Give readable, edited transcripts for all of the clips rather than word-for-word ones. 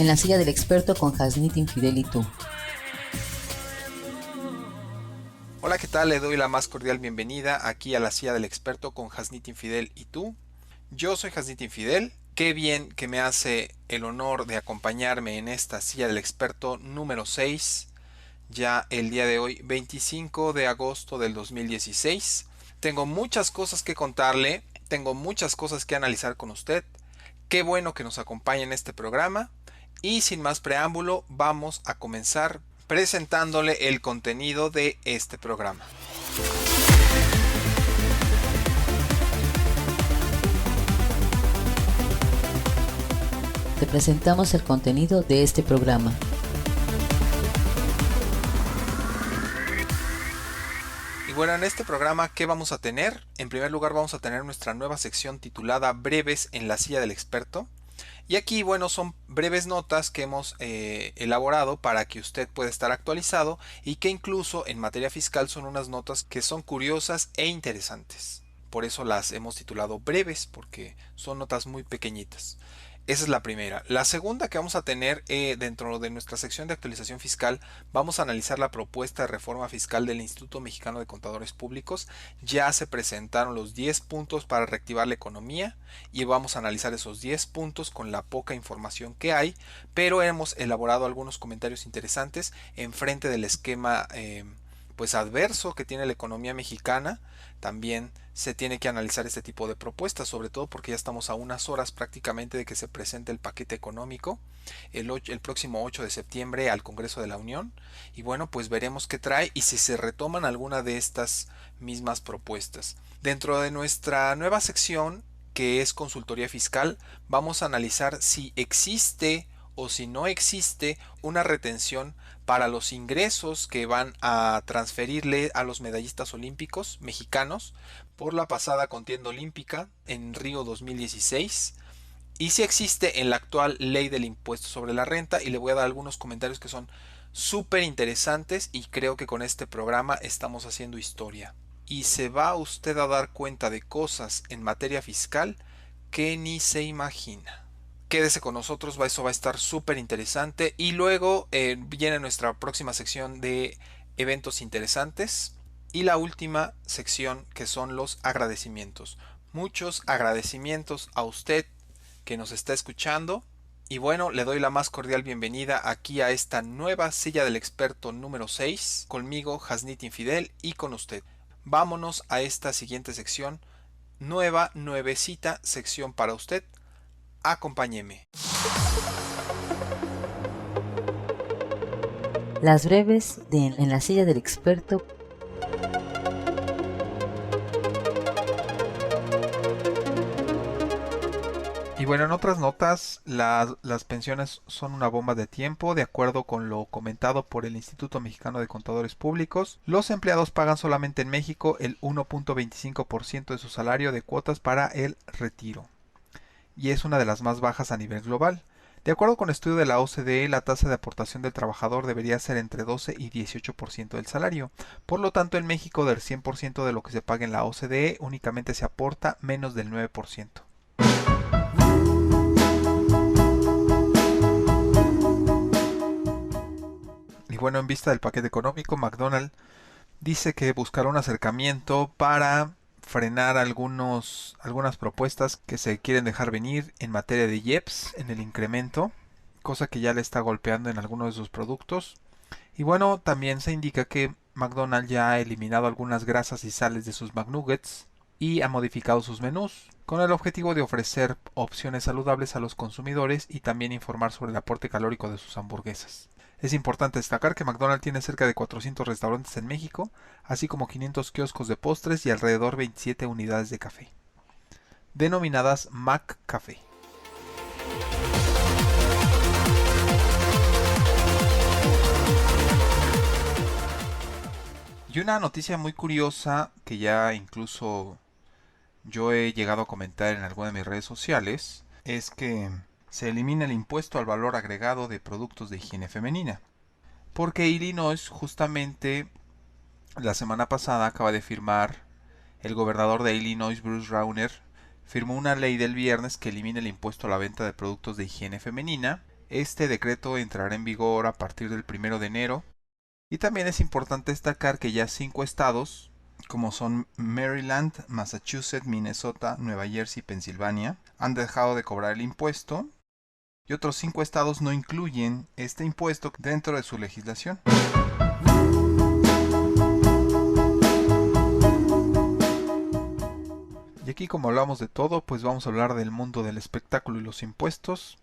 en la silla del experto con Hasnit Infidel y tú. Hola, ¿qué tal? Le doy la más cordial bienvenida aquí a la silla del experto con Hasnit Infidel y tú. Yo soy Hasnit Infidel. Qué bien que me hace el honor de acompañarme en esta silla del experto número 6, ya el día de hoy, 25 de agosto del 2016. Tengo muchas cosas que contarle, tengo muchas cosas que analizar con usted. Qué bueno que nos acompañe en este programa. Y sin más preámbulo, vamos a comenzar presentándole el contenido de este programa. Te presentamos el contenido de este programa. Y bueno, en este programa, ¿qué vamos a tener? En primer lugar, vamos a tener nuestra nueva sección titulada Breves en la silla del experto. Y aquí, bueno, son breves notas que hemos elaborado para que usted pueda estar actualizado y que incluso en materia fiscal son unas notas que son curiosas e interesantes. Por eso las hemos titulado breves, porque son notas muy pequeñitas. Esa es la primera. La segunda que vamos a tener dentro de nuestra sección de actualización fiscal, vamos a analizar la propuesta de reforma fiscal del Instituto Mexicano de Contadores Públicos. Ya se presentaron los 10 puntos para reactivar la economía y vamos a analizar esos 10 puntos con la poca información que hay, pero hemos elaborado algunos comentarios interesantes en frente del esquema pues adverso que tiene la economía mexicana. También se tiene que analizar este tipo de propuestas, sobre todo porque ya estamos a unas horas prácticamente de que se presente el paquete económico el próximo 8 de septiembre al Congreso de la Unión. Y bueno, pues veremos qué trae y si se retoman alguna de estas mismas propuestas. Dentro de nuestra nueva sección, que es consultoría fiscal, vamos a analizar si existe o si no existe una retención para los ingresos que van a transferirle a los medallistas olímpicos mexicanos por la pasada contienda olímpica en Río 2016 y si existe en la actual ley del impuesto sobre la renta, y le voy a dar algunos comentarios que son súper interesantes y creo que con este programa estamos haciendo historia. Y se va usted a dar cuenta de cosas en materia fiscal que ni se imagina. Quédese con nosotros, eso va a estar súper interesante. Y luego viene nuestra próxima sección de eventos interesantes. Y la última sección, que son los agradecimientos. Muchos agradecimientos a usted que nos está escuchando. Y bueno, le doy la más cordial bienvenida aquí a esta nueva silla del experto número 6, conmigo, Hasnit Infidel, y con usted. Vámonos a esta siguiente sección, nuevecita sección para usted. Acompáñeme. Las breves de En la silla del experto. Y bueno, en otras notas, las pensiones son una bomba de tiempo. De acuerdo con lo comentado por el Instituto Mexicano de Contadores Públicos, los empleados pagan solamente en México el 1.25% de su salario de cuotas para el retiro, y es una de las más bajas a nivel global. De acuerdo con estudio de la OCDE, la tasa de aportación del trabajador debería ser entre 12 y 18% del salario. Por lo tanto, en México, del 100% de lo que se paga en la OCDE, únicamente se aporta menos del 9%. Y bueno, en vista del paquete económico, McDonald's dice que buscará un acercamiento para frenar algunas propuestas que se quieren dejar venir en materia de IEPS, en el incremento, cosa que ya le está golpeando en algunos de sus productos. Y bueno, también se indica que McDonald's ya ha eliminado algunas grasas y sales de sus McNuggets y ha modificado sus menús, con el objetivo de ofrecer opciones saludables a los consumidores y también informar sobre el aporte calórico de sus hamburguesas. Es importante destacar que McDonald's tiene cerca de 400 restaurantes en México, así como 500 kioscos de postres y alrededor de 27 unidades de café, denominadas McCafé. Y una noticia muy curiosa que ya incluso yo he llegado a comentar en alguna de mis redes sociales es que se elimina el impuesto al valor agregado de productos de higiene femenina. Porque Illinois, justamente la semana pasada, acaba de firmar el gobernador de Illinois, Bruce Rauner, firmó una ley del viernes que elimina el impuesto a la venta de productos de higiene femenina Este decreto entrará en vigor a partir del 1 de enero. Y también es importante destacar que ya 5 estados, como son Maryland, Massachusetts, Minnesota, Nueva Jersey y Pensilvania, han dejado de cobrar el impuesto. Y otros 5 estados no incluyen este impuesto dentro de su legislación. Y aquí, como hablamos de todo, pues vamos a hablar del mundo del espectáculo y los impuestos.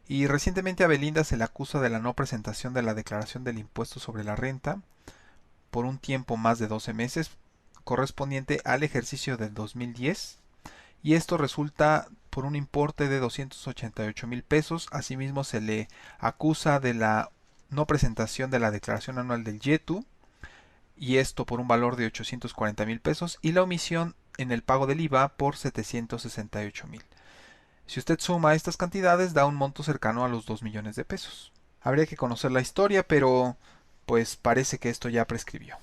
Y recientemente a Belinda se le acusa de la no presentación de la declaración del impuesto sobre la renta por un tiempo más de 12 meses, correspondiente al ejercicio del 2010. Y esto resulta por un importe de 288,000 pesos. Asimismo se le acusa de la no presentación de la declaración anual del YETU, y esto por un valor de 840,000 pesos, y la omisión en el pago del IVA por 768,000. Si usted suma estas cantidades, da un monto cercano a los 2 millones de pesos. Habría que conocer la historia, pero pues parece que esto ya prescribió.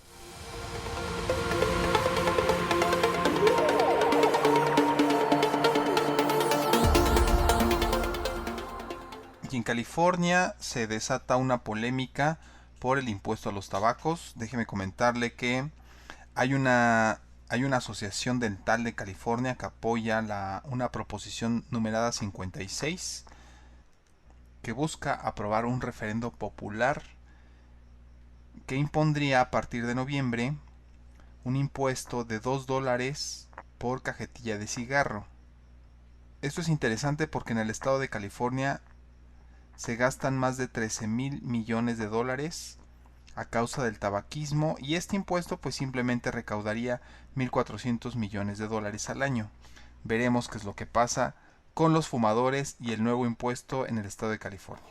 Y en California se desata una polémica por el impuesto a los tabacos. Déjeme comentarle que hay una asociación dental de California que apoya una proposición numerada 56 que busca aprobar un referendo popular que impondría a partir de noviembre un impuesto de $2 por cajetilla de cigarro. Esto es interesante porque en el estado de California se gastan más de 13,000 millones de dólares a causa del tabaquismo, y este impuesto pues simplemente recaudaría 1.400 millones de dólares al año. Veremos qué es lo que pasa con los fumadores y el nuevo impuesto en el estado de California.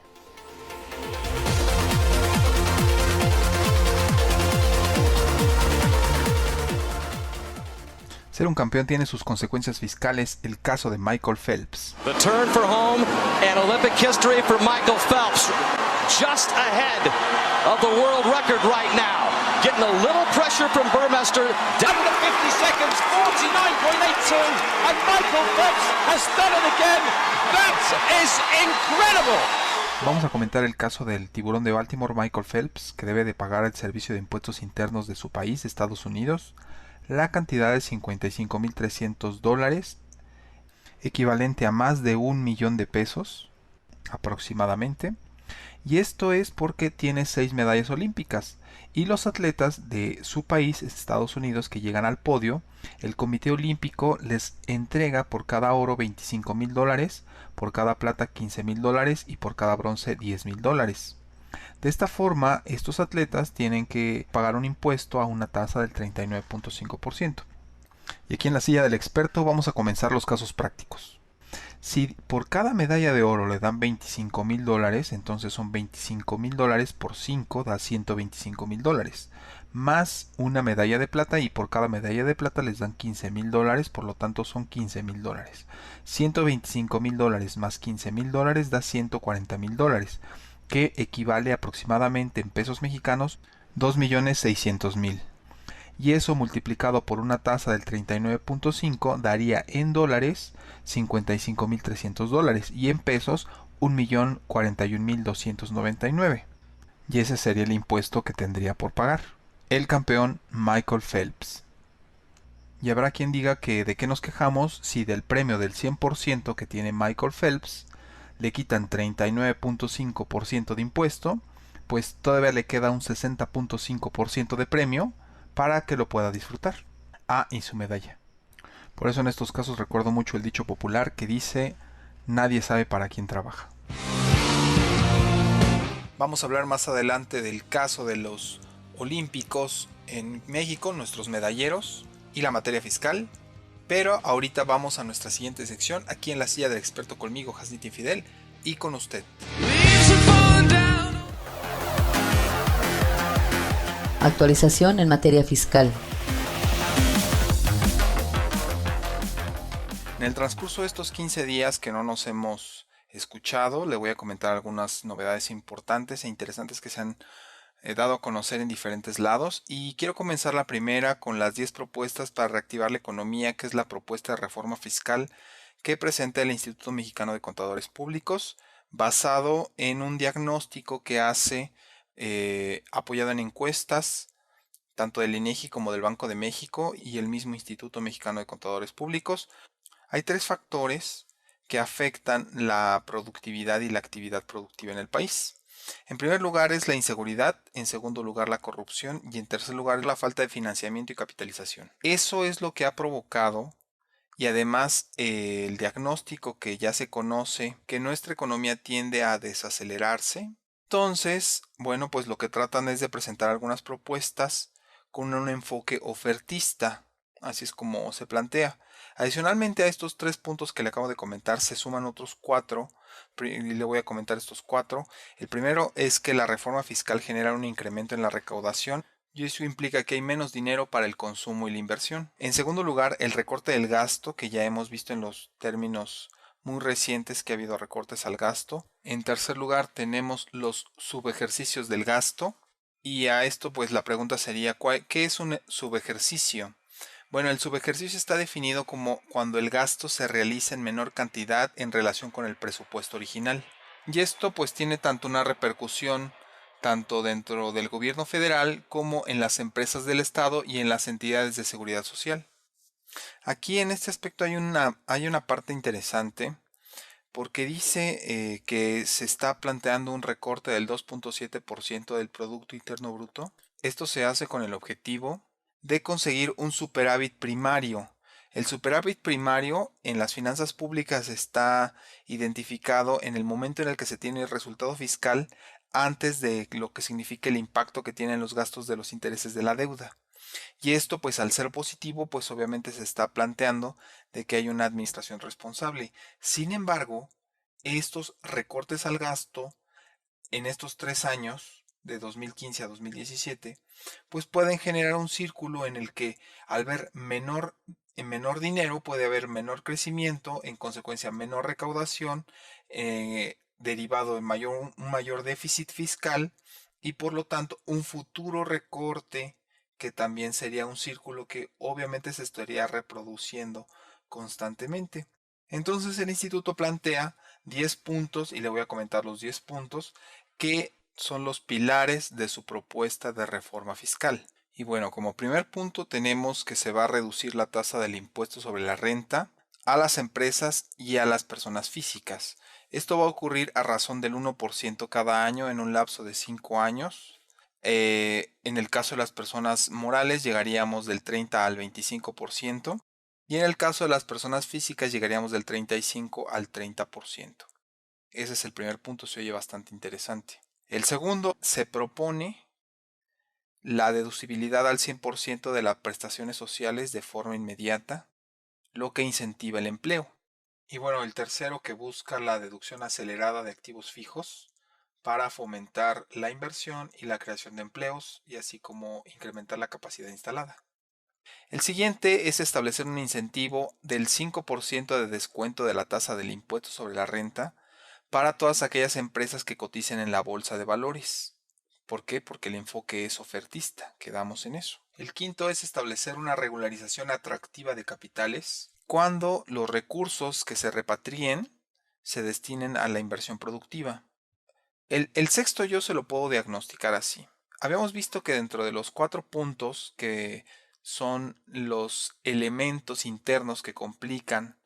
Ser un campeón tiene sus consecuencias fiscales. El caso de Michael Phelps. The turn for home and Olympic history for Michael Phelps. Just ahead of the world record right now. Getting a little pressure from Burmester. Down to 50 seconds, 49.82. And Michael Phelps has done it again. That is incredible. Vamos a comentar el caso del tiburón de Baltimore, Michael Phelps, que debe de pagar el Servicio de Impuestos Internos de su país, Estados Unidos, la cantidad de $55,300, equivalente a más de 1 millón de pesos aproximadamente. Y esto es porque tiene 6 medallas olímpicas, y los atletas de su país, Estados Unidos, que llegan al podio, el Comité Olímpico les entrega por cada oro $25,000, por cada plata $15,000 y por cada bronce $10,000. De esta forma, estos atletas tienen que pagar un impuesto a una tasa del 39.5%. Y aquí en la silla del experto vamos a comenzar los casos prácticos. Si por cada medalla de oro le dan $25,000, entonces son $25,000 por 5 da $125,000, más una medalla de plata, y por cada medalla de plata les dan $15,000, por lo tanto son $15,000. $125,000 más $15,000 da $140,000, que equivale aproximadamente en pesos mexicanos 2,600,000. Y eso multiplicado por una tasa del 39.5 daría en dólares $55,300, y en pesos 1,041,299. Y ese sería el impuesto que tendría por pagar el campeón Michael Phelps. Y habrá quien diga que de qué nos quejamos si del premio del 100% que tiene Michael Phelps le quitan 39.5% de impuesto, pues todavía le queda un 60.5% de premio para que lo pueda disfrutar. Ah, y su medalla. Por eso en estos casos recuerdo mucho el dicho popular que dice: nadie sabe para quién trabaja. Vamos a hablar más adelante del caso de los olímpicos en México, nuestros medalleros, y la materia fiscal. Pero ahorita vamos a nuestra siguiente sección, aquí en la silla del experto, conmigo, Hasnit Infidel, y con usted. Actualización en materia fiscal. En el transcurso de estos 15 días que no nos hemos escuchado, le voy a comentar algunas novedades importantes e interesantes que se han dado a conocer en diferentes lados, y quiero comenzar la primera con las 10 propuestas para reactivar la economía, que es la propuesta de reforma fiscal que presenta el Instituto Mexicano de Contadores Públicos. basado en un diagnóstico que hace apoyado en encuestas tanto del INEGI como del Banco de México y el mismo Instituto Mexicano de Contadores Públicos. Hay tres factores que afectan la productividad y la actividad productiva en el país. En primer lugar es la inseguridad, en segundo lugar la corrupción y en tercer lugar la falta de financiamiento y capitalización. Eso es lo que ha provocado, y además el diagnóstico que ya se conoce, que nuestra economía tiende a desacelerarse. Entonces, bueno, pues lo que tratan es de presentar algunas propuestas con un enfoque ofertista, así es como se plantea. Adicionalmente a estos tres puntos que le acabo de comentar, se suman otros cuatro, y le voy a comentar estos cuatro. El primero es que la reforma fiscal genera un incremento en la recaudación, y eso implica que hay menos dinero para el consumo y la inversión. En segundo lugar, el recorte del gasto, que ya hemos visto en los términos muy recientes que ha habido recortes al gasto. En tercer lugar, tenemos los subejercicios del gasto. Y a esto pues la pregunta sería, ¿qué es un subejercicio? Bueno, el subejercicio está definido como cuando el gasto se realiza en menor cantidad en relación con el presupuesto original. Y esto pues tiene tanto una repercusión tanto dentro del gobierno federal como en las empresas del Estado y en las entidades de seguridad social. Aquí en este aspecto hay una parte interesante porque dice que se está planteando un recorte del 2.7% del Producto Interno Bruto. Esto se hace con el objetivo de conseguir un superávit primario. El superávit primario en las finanzas públicas está identificado en el momento en el que se tiene el resultado fiscal antes de lo que significa el impacto que tienen los gastos de los intereses de la deuda. Y esto, pues al ser positivo, pues obviamente se está planteando de que hay una administración responsable. Sin embargo, estos recortes al gasto en estos 3 años, de 2015 a 2017, pues pueden generar un círculo en el que al ver menor dinero puede haber menor crecimiento, en consecuencia menor recaudación, derivado de un mayor déficit fiscal y por lo tanto un futuro recorte que también sería un círculo que obviamente se estaría reproduciendo constantemente. Entonces el instituto plantea 10 puntos y le voy a comentar los 10 puntos que son los pilares de su propuesta de reforma fiscal. Y bueno, como primer punto tenemos que se va a reducir la tasa del impuesto sobre la renta a las empresas y a las personas físicas. Esto va a ocurrir a razón del 1% cada año en un lapso de 5 años. En el caso de las personas morales llegaríamos del 30 al 25% y en el caso de las personas físicas llegaríamos del 35 al 30%. Ese es el primer punto, se oye bastante interesante. El segundo, se propone la deducibilidad al 100% de las prestaciones sociales de forma inmediata, lo que incentiva el empleo. Y bueno, el tercero, que busca la deducción acelerada de activos fijos para fomentar la inversión y la creación de empleos y así como incrementar la capacidad instalada. El siguiente es establecer un incentivo del 5% de descuento de la tasa del impuesto sobre la renta para todas aquellas empresas que coticen en la bolsa de valores. ¿Por qué? Porque el enfoque es ofertista, quedamos en eso. El quinto es establecer una regularización atractiva de capitales cuando los recursos que se repatrien se destinen a la inversión productiva. El sexto yo se lo puedo diagnosticar así. Habíamos visto que dentro de los 4 puntos que son los elementos internos que complican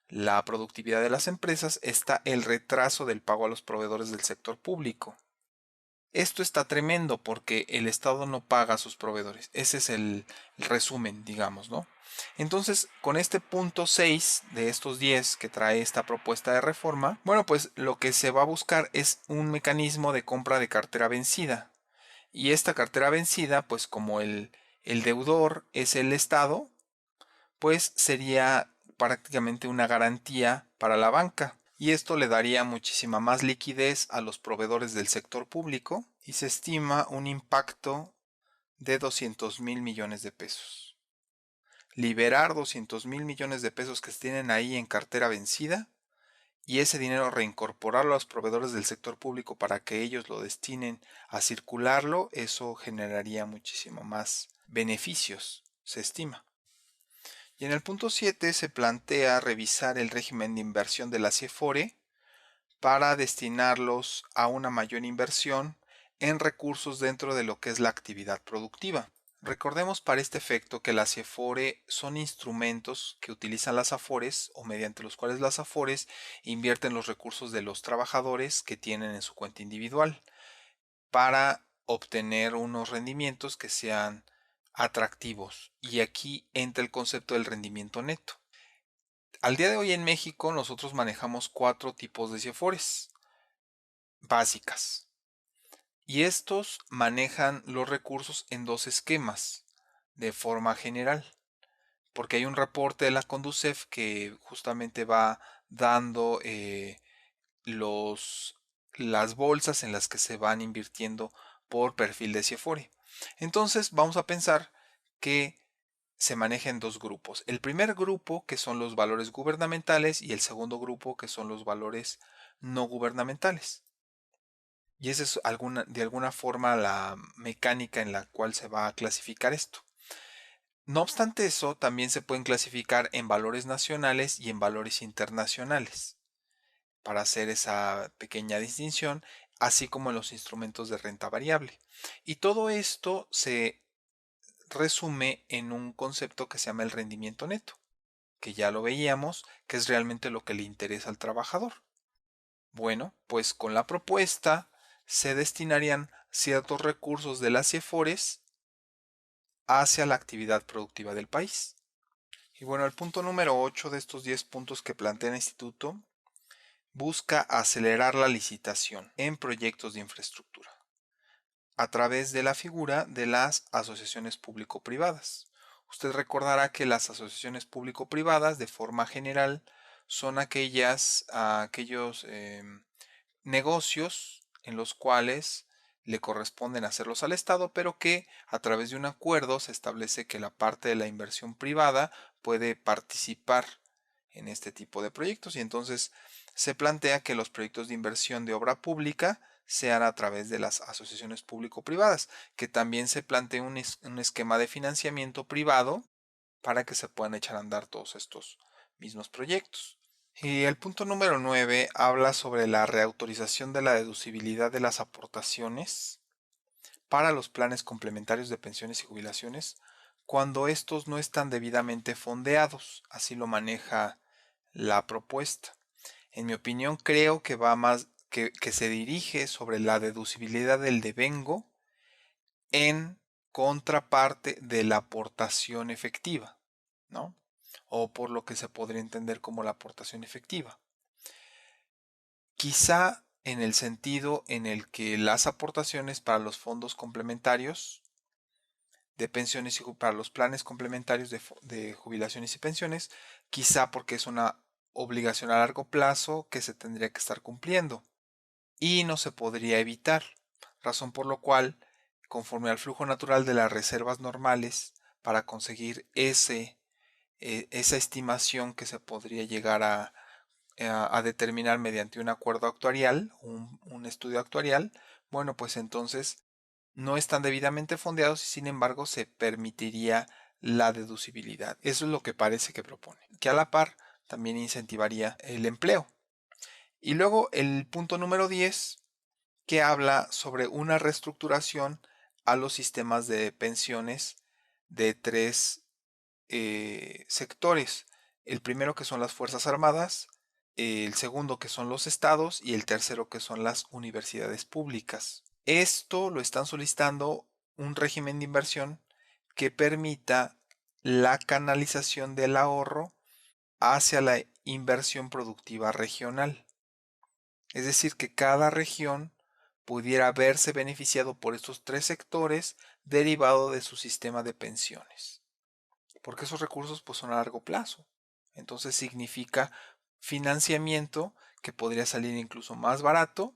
la productividad de las empresas está el retraso del pago a los proveedores del sector público. Esto está tremendo porque el Estado no paga a sus proveedores. Ese es el resumen, digamos, ¿no? Entonces, con este punto 6 de estos 10 que trae esta propuesta de reforma, bueno, pues lo que se va a buscar es un mecanismo de compra de cartera vencida. Y esta cartera vencida, pues como el deudor es el Estado, pues sería prácticamente una garantía para la banca. Y esto le daría muchísima más liquidez a los proveedores del sector público y se estima un impacto de 200,000 millones de pesos. Liberar 200,000 millones de pesos que se tienen ahí en cartera vencida y ese dinero reincorporarlo a los proveedores del sector público para que ellos lo destinen a circularlo, eso generaría muchísimo más beneficios, se estima. Y en el punto 7 se plantea revisar el régimen de inversión de la CIEFORE para destinarlos a una mayor inversión en recursos dentro de lo que es la actividad productiva. Recordemos para este efecto que las CIEFORE son instrumentos que utilizan las AFORES o mediante los cuales las AFORES invierten los recursos de los trabajadores que tienen en su cuenta individual para obtener unos rendimientos que sean atractivos. Y aquí entra el concepto del rendimiento neto. Al día de hoy en México nosotros manejamos 4 tipos de CIEFORES básicas. Y estos manejan los recursos en 2 esquemas de forma general, porque hay un reporte de la Conducef que justamente va dando las bolsas en las que se van invirtiendo por perfil de CIEFORE. Entonces vamos a pensar que se maneja en 2 grupos. El primer grupo, que son los valores gubernamentales, y el segundo grupo, que son los valores no gubernamentales. Y esa es de alguna forma la mecánica en la cual se va a clasificar esto. No obstante eso, también se pueden clasificar en valores nacionales y en valores internacionales, para hacer esa pequeña distinción, así como en los instrumentos de renta variable. Y todo esto se resume en un concepto que se llama el rendimiento neto, que ya lo veíamos, que es realmente lo que le interesa al trabajador. Bueno, pues con la propuesta se destinarían ciertos recursos de las CIEFORES hacia la actividad productiva del país. Y bueno, el punto número 8 de estos 10 puntos que plantea el instituto busca acelerar la licitación en proyectos de infraestructura a través de la figura de las asociaciones público-privadas. Usted recordará que las asociaciones público-privadas, de forma general, son aquellos negocios en los cuales le corresponden hacerlos al Estado, pero que a través de un acuerdo se establece que la parte de la inversión privada puede participar en este tipo de proyectos, y entonces se plantea que los proyectos de inversión de obra pública sean a través de las asociaciones público-privadas, que también se plantee un esquema de financiamiento privado para que se puedan echar a andar todos estos mismos proyectos. Y el punto número 9 habla sobre la reautorización de la deducibilidad de las aportaciones para los planes complementarios de pensiones y jubilaciones cuando estos no están debidamente fondeados. Así lo maneja la propuesta. En mi opinión, creo que va más que se dirige sobre la deducibilidad del devengo en contraparte de la aportación efectiva, ¿no? O por lo que se podría entender como la aportación efectiva. Quizá en el sentido en el que las aportaciones para los fondos complementarios de pensiones y para los planes complementarios de jubilaciones y pensiones, quizá porque es una obligación a largo plazo que se tendría que estar cumpliendo y no se podría evitar, razón por lo cual, conforme al flujo natural de las reservas normales, para conseguir esa estimación que se podría llegar a determinar mediante un acuerdo actuarial, un estudio actuarial, bueno, pues entonces no están debidamente fondeados y sin embargo se permitiría la deducibilidad. Eso es lo que parece que propone, que a la par también incentivaría el empleo. Y luego el punto número 10, que habla sobre una reestructuración a los sistemas de pensiones de 3 sectores. El primero, que son las Fuerzas Armadas, el segundo, que son los estados, y el tercero, que son las universidades públicas. Esto lo están solicitando un régimen de inversión que permita la canalización del ahorro hacia la inversión productiva regional. Es decir, que cada región pudiera verse beneficiado por estos 3 sectores derivado de su sistema de pensiones. Porque esos recursos pues son a largo plazo. Entonces significa financiamiento que podría salir incluso más barato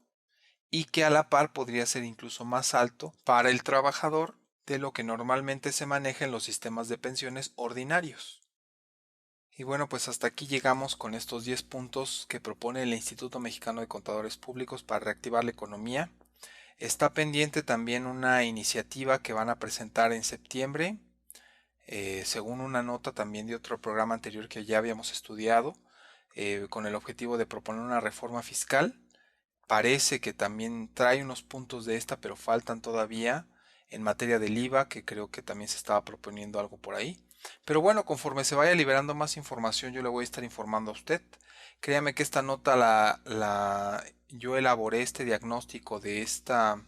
y que a la par podría ser incluso más alto para el trabajador de lo que normalmente se maneja en los sistemas de pensiones ordinarios. Y bueno, pues hasta aquí llegamos con estos 10 puntos que propone el Instituto Mexicano de Contadores Públicos para reactivar la economía. Está pendiente también una iniciativa que van a presentar en septiembre, según una nota también de otro programa anterior que ya habíamos estudiado, con el objetivo de proponer una reforma fiscal parece que también trae unos puntos de esta, pero faltan todavía en materia del IVA, que creo que también se estaba proponiendo algo por ahí. Pero bueno, conforme se vaya liberando más información, yo le voy a estar informando a usted. Créame que esta nota yo elaboré este diagnóstico de esta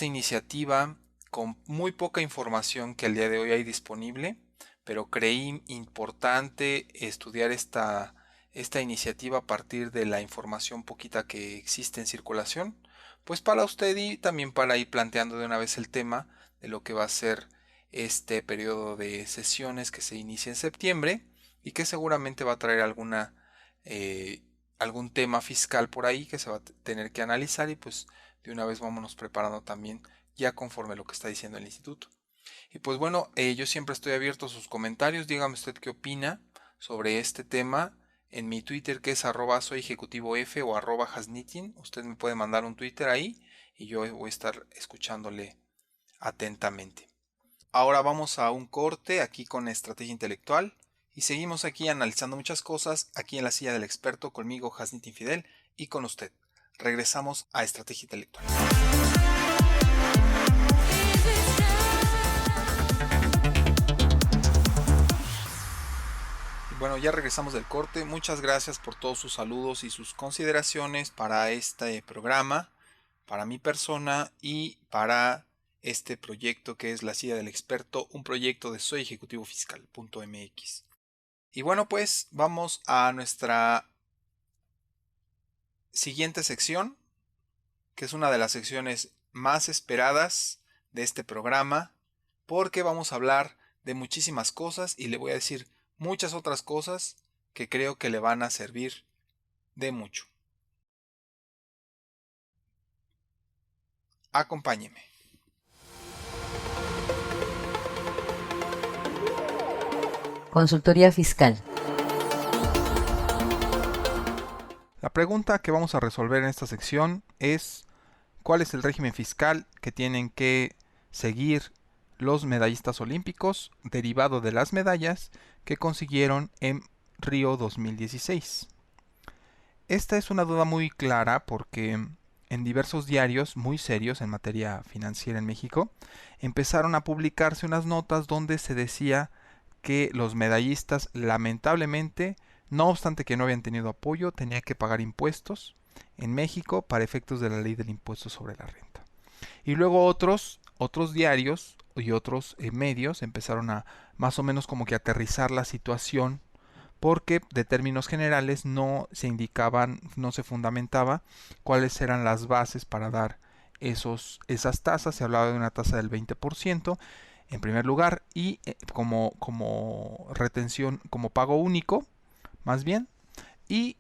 iniciativa con muy poca información que al día de hoy hay disponible, pero creí importante estudiar esta iniciativa a partir de la información poquita que existe en circulación, pues para usted y también para ir planteando de una vez el tema de lo que va a ser este periodo de sesiones que se inicia en septiembre y que seguramente va a traer algún tema fiscal por ahí que se va a tener que analizar y pues de una vez vámonos preparando también ya conforme lo que está diciendo el instituto. Y pues bueno, yo siempre estoy abierto a sus comentarios, dígame usted qué opina sobre este tema en mi Twitter que es @soyejecutivof o @hasnitin. Usted me puede mandar un Twitter ahí y yo voy a estar escuchándole atentamente. Ahora vamos a un corte aquí con Estrategia Intelectual y seguimos aquí analizando muchas cosas aquí en la silla del experto conmigo Hasnitin Fidel y con usted. Regresamos a Estrategia Intelectual. Bueno, ya regresamos del corte. Muchas gracias por todos sus saludos y sus consideraciones para este programa, para mi persona y para este proyecto que es La Silla del Experto, un proyecto de soyejecutivofiscal.mx. Y bueno, pues vamos a nuestra siguiente sección, que es una de las secciones más esperadas de este programa, porque vamos a hablar de muchísimas cosas y le voy a decir muchas otras cosas que creo que le van a servir de mucho. Acompáñeme. Consultoría fiscal. La pregunta que vamos a resolver en esta sección es ¿cuál es el régimen fiscal que tienen que seguir los medallistas olímpicos derivado de las medallas que consiguieron en Río 2016? Esta es una duda muy clara porque en diversos diarios muy serios en materia financiera en México empezaron a publicarse unas notas donde se decía que los medallistas lamentablemente, no obstante que no habían tenido apoyo, tenían que pagar impuestos en México para efectos de la ley del impuesto sobre la renta. Y luego otros diarios y otros medios empezaron a más o menos como que aterrizar la situación porque de términos generales no se indicaban, no se fundamentaba cuáles eran las bases para dar esas tasas. Se hablaba de una tasa del 20% en primer lugar y como retención, como pago único más bien, y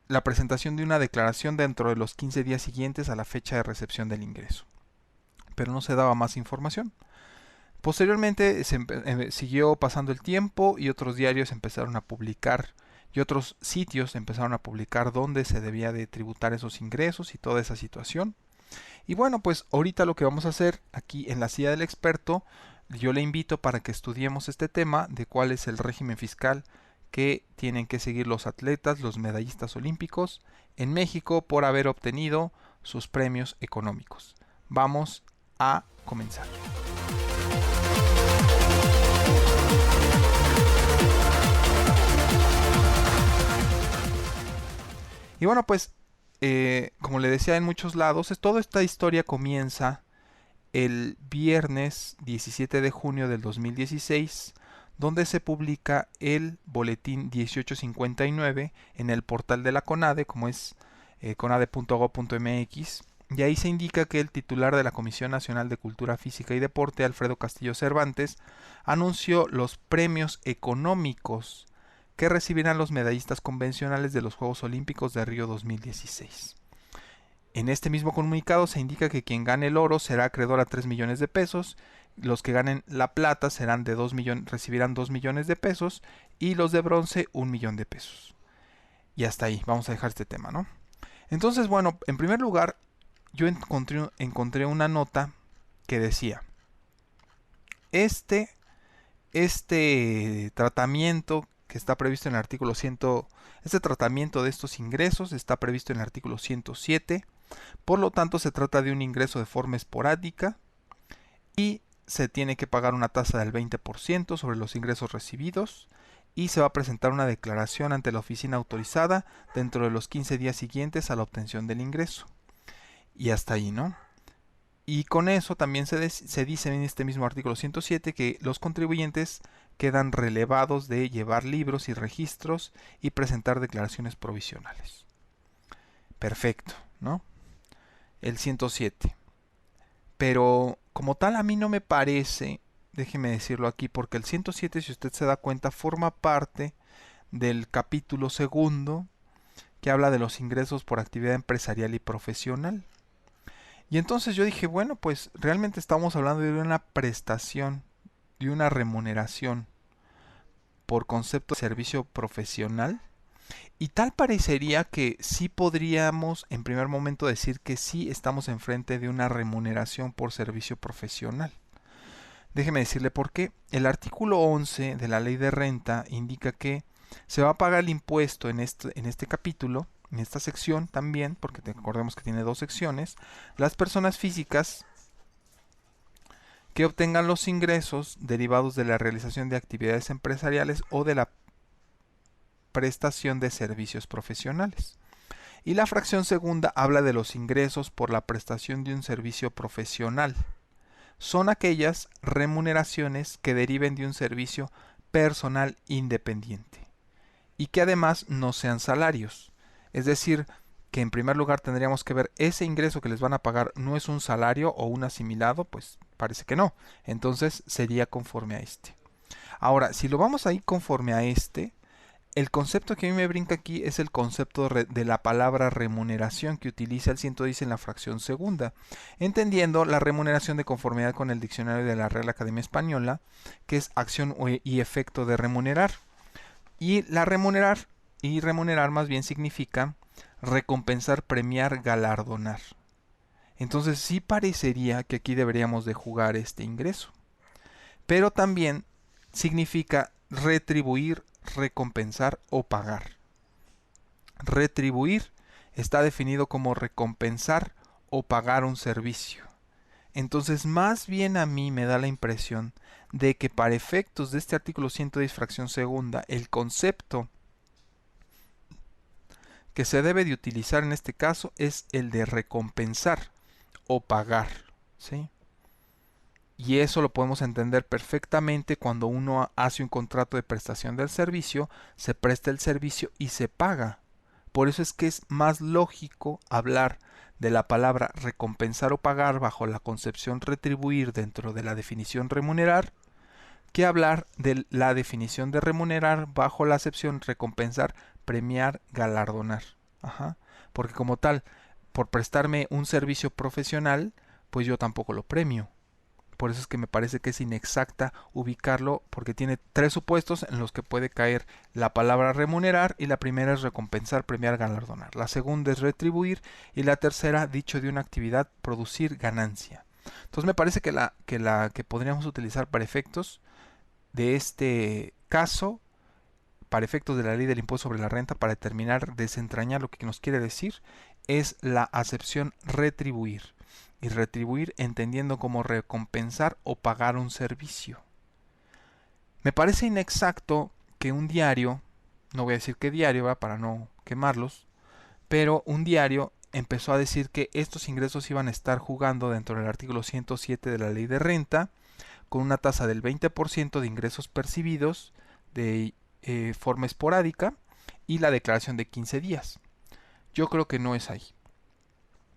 la presentación de una declaración dentro de los 15 días siguientes a la fecha de recepción del ingreso. Pero no se daba más información. Posteriormente siguió pasando el tiempo y otros diarios empezaron a publicar y otros sitios empezaron a publicar dónde se debía de tributar esos ingresos y toda esa situación. Y bueno, pues ahorita lo que vamos a hacer aquí en la silla del experto, yo le invito para que estudiemos este tema de cuál es el régimen fiscal que tienen que seguir los atletas, los medallistas olímpicos en México por haber obtenido sus premios económicos. Vamos a comenzar. Y bueno, pues, como le decía en muchos lados, toda esta historia comienza el viernes 17 de junio del 2016, donde se publica el boletín 1859 en el portal de la CONADE, como es conade.gov.mx, y ahí se indica que el titular de la Comisión Nacional de Cultura Física y Deporte, Alfredo Castillo Cervantes, anunció los premios económicos que recibirán los medallistas convencionales de los Juegos Olímpicos de Río 2016. En este mismo comunicado se indica que quien gane el oro será acreedor a 3 millones de pesos, los que ganen la plata serán de recibirán 2 millones de pesos y los de bronce 1 millón de pesos. Y hasta ahí, vamos a dejar este tema, ¿no? Entonces, bueno, en primer lugar, yo encontré una nota que decía, este tratamiento que está previsto en el artículo 100, este tratamiento de estos ingresos está previsto en el artículo 107. Por lo tanto, se trata de un ingreso de forma esporádica y se tiene que pagar una tasa del 20% sobre los ingresos recibidos y se va a presentar una declaración ante la oficina autorizada dentro de los 15 días siguientes a la obtención del ingreso. Y hasta ahí, ¿no? Y con eso también se dice en este mismo artículo 107 que los contribuyentes quedan relevados de llevar libros y registros y presentar declaraciones provisionales. Perfecto, ¿no? El 107. Pero como tal a mí no me parece, déjeme decirlo aquí, porque el 107, si usted se da cuenta, forma parte del capítulo segundo que habla de los ingresos por actividad empresarial y profesional. Y entonces yo dije, bueno, pues realmente estamos hablando de una prestación, de una remuneración por concepto de servicio profesional. Y tal parecería que sí podríamos en primer momento decir que sí estamos enfrente de una remuneración por servicio profesional. Déjeme decirle por qué. El artículo 11 de la Ley de Renta indica que se va a pagar el impuesto en este capítulo, en esta sección también, porque recordemos que tiene dos secciones, las personas físicas que obtengan los ingresos derivados de la realización de actividades empresariales o de la prestación de servicios profesionales. Y la fracción segunda habla de los ingresos por la prestación de un servicio profesional. Son aquellas remuneraciones que deriven de un servicio personal independiente y que además no sean salarios. Es decir, que en primer lugar tendríamos que ver ese ingreso que les van a pagar no es un salario o un asimilado, pues parece que no. Entonces sería conforme a este. Ahora, si lo vamos a ir conforme a este, el concepto que a mí me brinca aquí es el concepto de la palabra remuneración que utiliza el 110 en la fracción segunda, entendiendo la remuneración de conformidad con el diccionario de la Real Academia Española, que es acción y efecto de remunerar. Y remunerar más bien significa recompensar, premiar, galardonar. Entonces sí parecería que aquí deberíamos de jugar este ingreso. Pero también significa retribuir, recompensar o pagar. Retribuir está definido como recompensar o pagar un servicio. Entonces más bien a mí me da la impresión de que para efectos de este artículo 110 fracción segunda, el concepto que se debe de utilizar en este caso es el de recompensar o pagar, ¿sí? Y eso lo podemos entender perfectamente cuando uno hace un contrato de prestación del servicio, se presta el servicio y se paga. Por eso es que es más lógico hablar de la palabra recompensar o pagar bajo la concepción retribuir dentro de la definición remunerar, que hablar de la definición de remunerar bajo la acepción recompensar, premiar, galardonar. Porque como tal, por prestarme un servicio profesional, pues yo tampoco lo premio. Por eso es que me parece que es inexacta ubicarlo, porque tiene tres supuestos en los que puede caer la palabra remunerar, y la primera es recompensar, premiar, galardonar. La segunda es retribuir y la tercera, dicho de una actividad, producir ganancia. Entonces me parece que la que podríamos utilizar para efectos de este caso, para efectos de la ley del impuesto sobre la renta, para determinar, desentrañar lo que nos quiere decir, es la acepción retribuir. Y retribuir entendiendo como recompensar o pagar un servicio. Me parece inexacto que un diario, no voy a decir qué diario, ¿va? Para no quemarlos, pero un diario empezó a decir que estos ingresos iban a estar jugando dentro del artículo 107 de la ley de renta, con una tasa del 20% de ingresos percibidos de forma esporádica y la declaración de 15 días. Yo creo que no es ahí.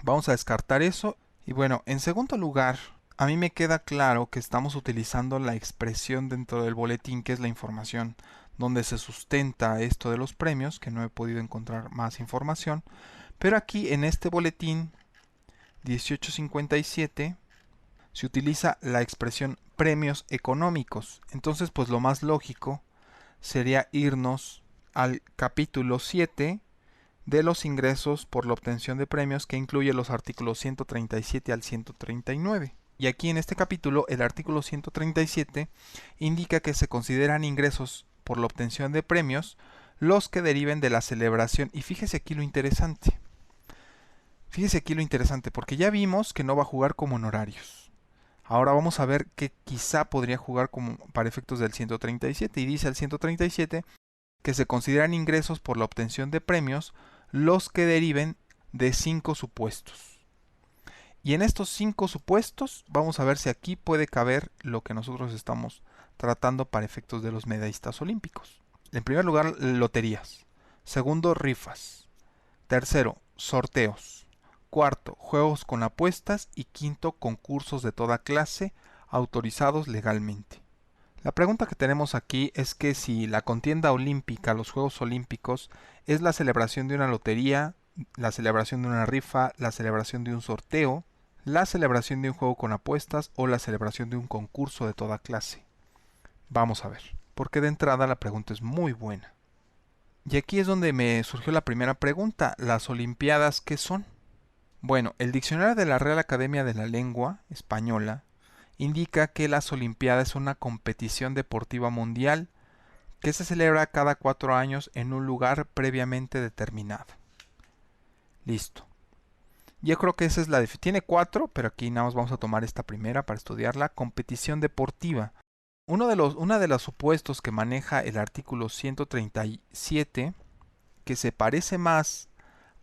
Vamos a descartar eso. Y bueno, en segundo lugar, a mí me queda claro que estamos utilizando la expresión dentro del boletín, que es la información donde se sustenta esto de los premios, que no he podido encontrar más información. Pero aquí en este boletín 1857 se utiliza la expresión premios económicos. Entonces, pues lo más lógico sería irnos al capítulo 7 de los ingresos por la obtención de premios, que incluye los artículos 137 al 139. Y aquí en este capítulo el artículo 137 indica que se consideran ingresos por la obtención de premios, los que deriven de la celebración. Y fíjese aquí lo interesante. Fíjese aquí lo interesante, porque ya vimos que no va a jugar como honorarios. Ahora vamos a ver que quizá podría jugar como para efectos del 137. Y dice el 137 que se consideran ingresos por la obtención de premios los que deriven de 5 supuestos. Y en estos 5 supuestos vamos a ver si aquí puede caber lo que nosotros estamos tratando para efectos de los medallistas olímpicos. En primer lugar, loterías. Segundo, rifas. Tercero, sorteos. Cuarto, juegos con apuestas. Y quinto, concursos de toda clase autorizados legalmente. La pregunta que tenemos aquí es que si la contienda olímpica, los Juegos Olímpicos, es la celebración de una lotería, la celebración de una rifa, la celebración de un sorteo, la celebración de un juego con apuestas o la celebración de un concurso de toda clase. Vamos a ver, porque de entrada la pregunta es muy buena. Y aquí es donde me surgió la primera pregunta, ¿las Olimpiadas qué son? Bueno, el diccionario de la Real Academia de la Lengua Española indica que las Olimpiadas son una competición deportiva mundial que se celebra cada 4 años en un lugar previamente determinado. Listo. Yo creo que esa es la definición. Tiene 4, pero aquí nada más vamos a tomar esta primera para estudiarla. Competición deportiva. Uno de los supuestos que maneja el artículo 137, que se parece más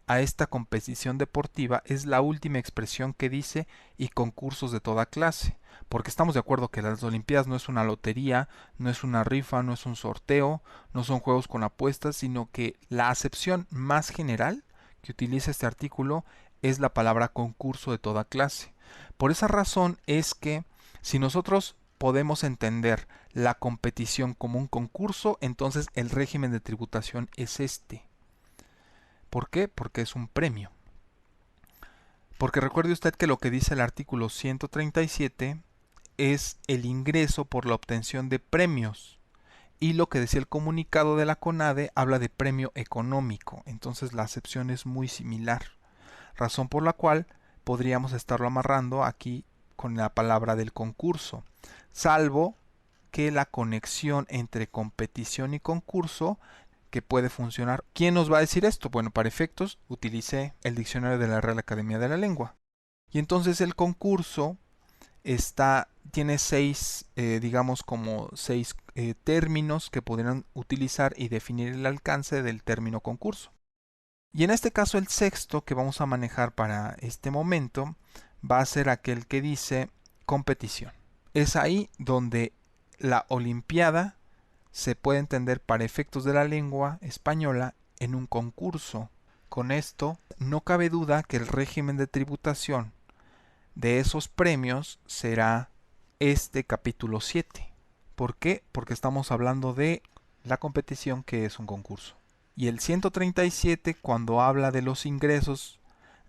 a esta competición deportiva, es la última expresión que dice y concursos de toda clase. Porque estamos de acuerdo que las Olimpiadas no es una lotería, no es una rifa, no es un sorteo, no son juegos con apuestas, sino que la acepción más general que utiliza este artículo es la palabra concurso de toda clase. Por esa razón es que si nosotros podemos entender la competición como un concurso, entonces el régimen de tributación es este. ¿Por qué? Porque es un premio. Porque recuerde usted que lo que dice el artículo 137 es el ingreso por la obtención de premios. Y lo que decía el comunicado de la CONADE habla de premio económico. Entonces la acepción es muy similar. Razón por la cual podríamos estarlo amarrando aquí con la palabra del concurso. Salvo que la conexión entre competición y concurso que puede funcionar. ¿Quién nos va a decir esto? Bueno, para efectos utilicé el diccionario de la Real Academia de la Lengua. Y entonces el concurso tiene 6, digamos como 6 términos que podrían utilizar y definir el alcance del término concurso. Y en este caso el sexto que vamos a manejar para este momento va a ser aquel que dice competición. Es ahí donde la Olimpiada se puede entender para efectos de la lengua española en un concurso. Con esto no cabe duda que el régimen de tributación de esos premios será este capítulo 7. ¿Por qué? Porque estamos hablando de la competición, que es un concurso. Y el 137, cuando habla de los ingresos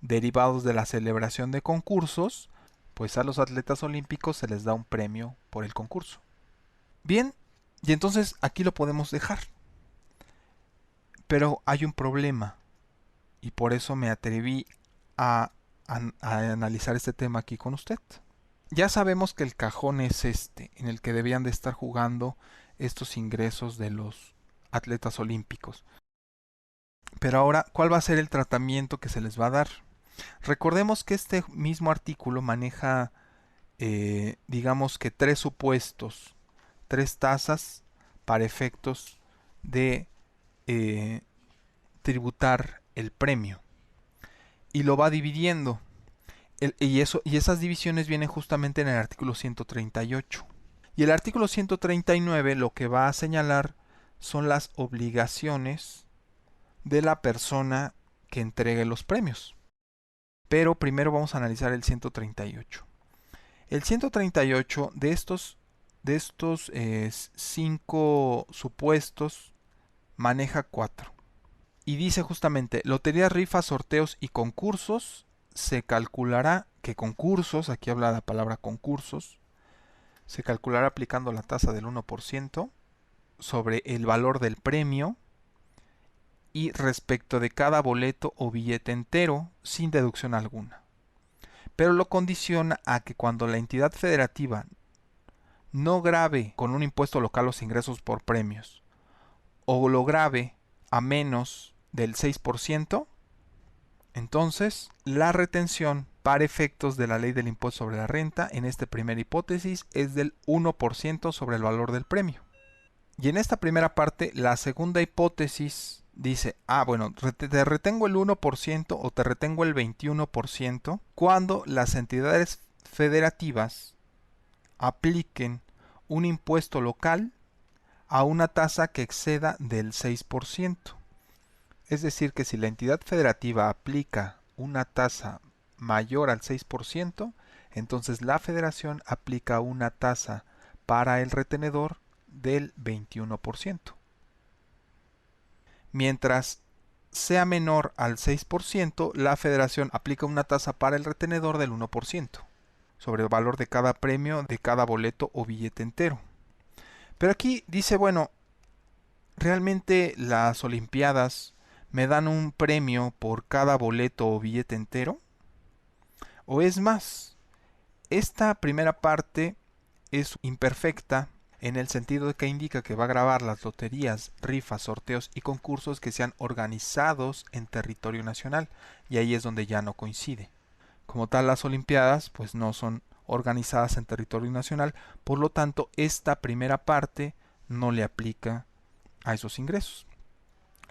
derivados de la celebración de concursos, pues a los atletas olímpicos se les da un premio por el concurso. Bien, y entonces aquí lo podemos dejar. Pero hay un problema, y por eso me atreví a analizar este tema aquí con usted. Ya sabemos que el cajón es este, en el que debían de estar jugando estos ingresos de los atletas olímpicos. Pero ahora, ¿cuál va a ser el tratamiento que se les va a dar? Recordemos que este mismo artículo maneja, digamos que 3 supuestos, 3 tasas para efectos de tributar el premio. Y lo va dividiendo. Y esas divisiones vienen justamente en el artículo 138. Y el artículo 139 lo que va a señalar son las obligaciones de la persona que entregue los premios. Pero primero vamos a analizar el 138. El 138 de estos 5 supuestos maneja 4. Y dice justamente, loterías, rifas, sorteos y concursos, se calculará que concursos, aquí habla la palabra concursos, se calculará aplicando la tasa del 1% sobre el valor del premio y respecto de cada boleto o billete entero, sin deducción alguna. Pero lo condiciona a que cuando la entidad federativa no grave con un impuesto local los ingresos por premios, o lo grave a menos del 6%, entonces la retención para efectos de la ley del impuesto sobre la renta en esta primera hipótesis es del 1% sobre el valor del premio. Y en esta primera parte, la segunda hipótesis dice, bueno, te retengo el 1% o te retengo el 21% cuando las entidades federativas apliquen un impuesto local a una tasa que exceda del 6%. Es decir, que si la entidad federativa aplica una tasa mayor al 6%, entonces la federación aplica una tasa para el retenedor del 21%. Mientras sea menor al 6%, la federación aplica una tasa para el retenedor del 1% sobre el valor de cada premio de cada boleto o billete entero. Pero aquí dice, bueno, ¿realmente las Olimpiadas me dan un premio por cada boleto o billete entero? O es más, esta primera parte es imperfecta en el sentido de que indica que va a grabar las loterías, rifas, sorteos y concursos que sean organizados en territorio nacional, y ahí es donde ya no coincide. Como tal, las Olimpiadas pues no son organizadas en territorio nacional, por lo tanto esta primera parte no le aplica a esos ingresos.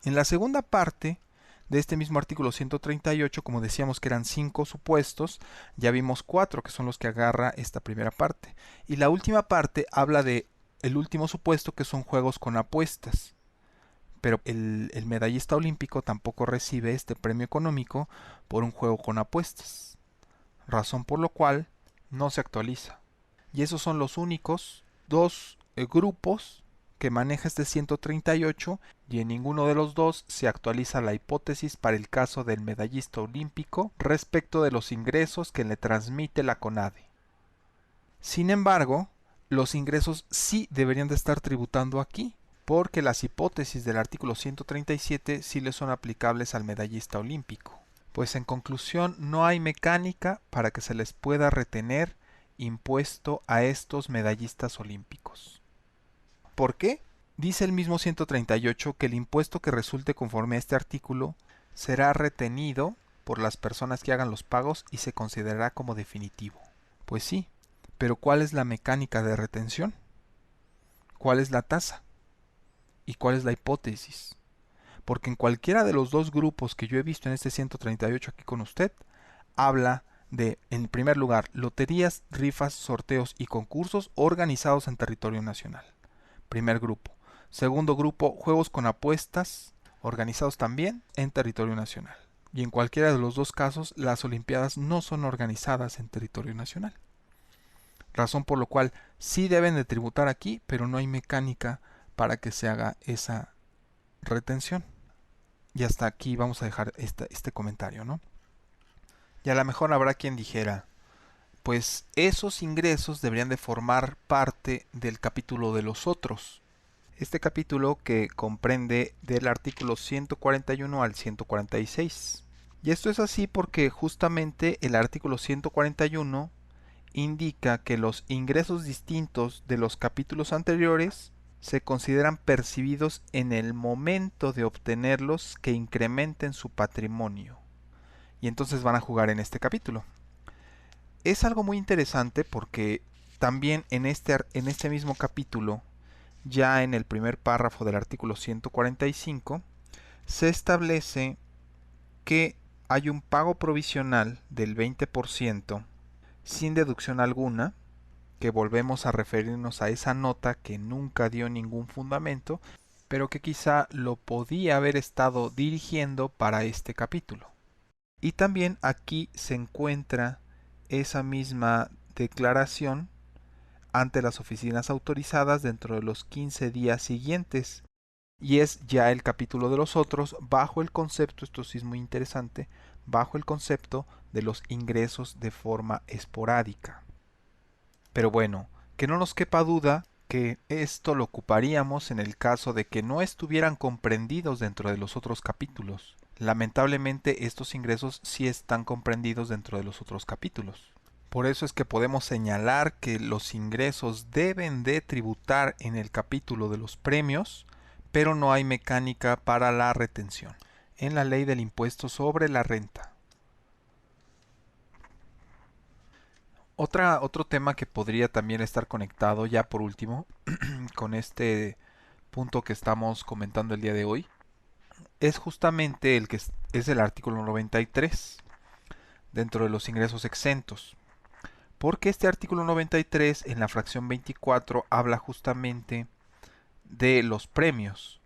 En la segunda parte de este mismo artículo 138, como decíamos que eran 5 supuestos, ya vimos 4 que son los que agarra esta primera parte. Y la última parte habla de el último supuesto, que son juegos con apuestas. Pero el medallista olímpico tampoco recibe este premio económico por un juego con apuestas, razón por lo cual no se actualiza. Y esos son los únicos dos grupos que maneja este 138, y en ninguno de los dos se actualiza la hipótesis para el caso del medallista olímpico respecto de los ingresos que le transmite la CONADE. Sin embargo, los ingresos sí deberían de estar tributando aquí, porque las hipótesis del artículo 137 sí le son aplicables al medallista olímpico. Pues en conclusión, no hay mecánica para que se les pueda retener impuesto a estos medallistas olímpicos. ¿Por qué? Dice el mismo 138 que el impuesto que resulte conforme a este artículo será retenido por las personas que hagan los pagos y se considerará como definitivo. Pues sí, pero ¿cuál es la mecánica de retención? ¿Cuál es la tasa? ¿Y cuál es la hipótesis? Porque en cualquiera de los dos grupos que yo he visto en este 138 aquí con usted, habla de, en primer lugar, loterías, rifas, sorteos y concursos organizados en territorio nacional. Primer grupo. Segundo grupo, juegos con apuestas, organizados también en territorio nacional. Y en cualquiera de los dos casos, las Olimpiadas no son organizadas en territorio nacional. Razón por lo cual sí deben de tributar aquí, pero no hay mecánica para que se haga esa retención. Y hasta aquí vamos a dejar este comentario, ¿no? Y a lo mejor habrá quien dijera, pues esos ingresos deberían de formar parte del capítulo de los otros. Este capítulo que comprende del artículo 141 al 146. Y esto es así porque justamente el artículo 141 indica que los ingresos distintos de los capítulos anteriores se consideran percibidos en el momento de obtenerlos que incrementen su patrimonio. Y entonces van a jugar en este capítulo. Es algo muy interesante porque también en este mismo capítulo, ya en el primer párrafo del artículo 145, se establece que hay un pago provisional del 20% sin deducción alguna, que volvemos a referirnos a esa nota que nunca dio ningún fundamento, pero que quizá lo podía haber estado dirigiendo para este capítulo. Y también aquí se encuentra esa misma declaración ante las oficinas autorizadas dentro de los 15 días siguientes. Y es ya el capítulo de los otros bajo el concepto, esto sí es muy interesante, bajo el concepto de los ingresos de forma esporádica. Pero bueno, que no nos quepa duda que esto lo ocuparíamos en el caso de que no estuvieran comprendidos dentro de los otros capítulos. Lamentablemente estos ingresos sí están comprendidos dentro de los otros capítulos. Por eso es que podemos señalar que los ingresos deben de tributar en el capítulo de los premios, pero no hay mecánica para la retención en la ley del impuesto sobre la renta. Otro tema que podría también estar conectado, ya por último, con este punto que estamos comentando el día de hoy, es justamente el que es el artículo 93 dentro de los ingresos exentos. Porque este artículo 93 en la fracción 24 habla justamente de los premios.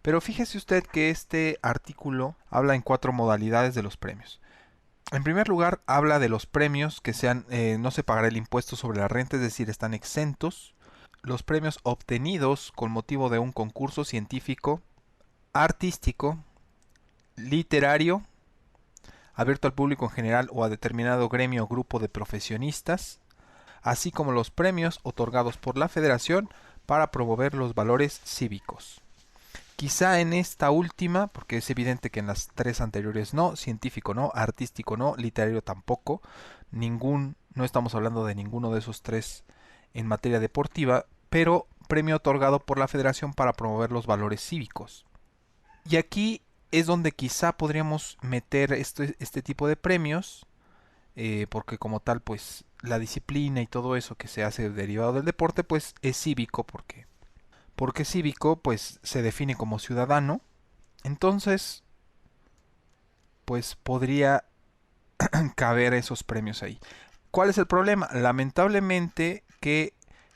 Pero fíjese usted que este artículo habla en 4 modalidades de los premios. En primer lugar, habla de los premios que no se pagará el impuesto sobre la renta, es decir, están exentos. Los premios obtenidos con motivo de un concurso científico, artístico, literario, abierto al público en general o a determinado gremio o grupo de profesionistas, así como los premios otorgados por la Federación para promover los valores cívicos. Quizá en esta última, porque es evidente que en las 3 anteriores no, científico no, artístico no, literario tampoco, no estamos hablando de ninguno de esos 3 en materia deportiva, pero premio otorgado por la Federación para promover los valores cívicos. Y aquí es donde quizá podríamos meter este tipo de premios, porque como tal, pues la disciplina y todo eso que se hace derivado del deporte, pues es cívico, porque cívico, pues se define como ciudadano. Entonces, pues podría caber esos premios ahí. ¿Cuál es el problema? Lamentablemente que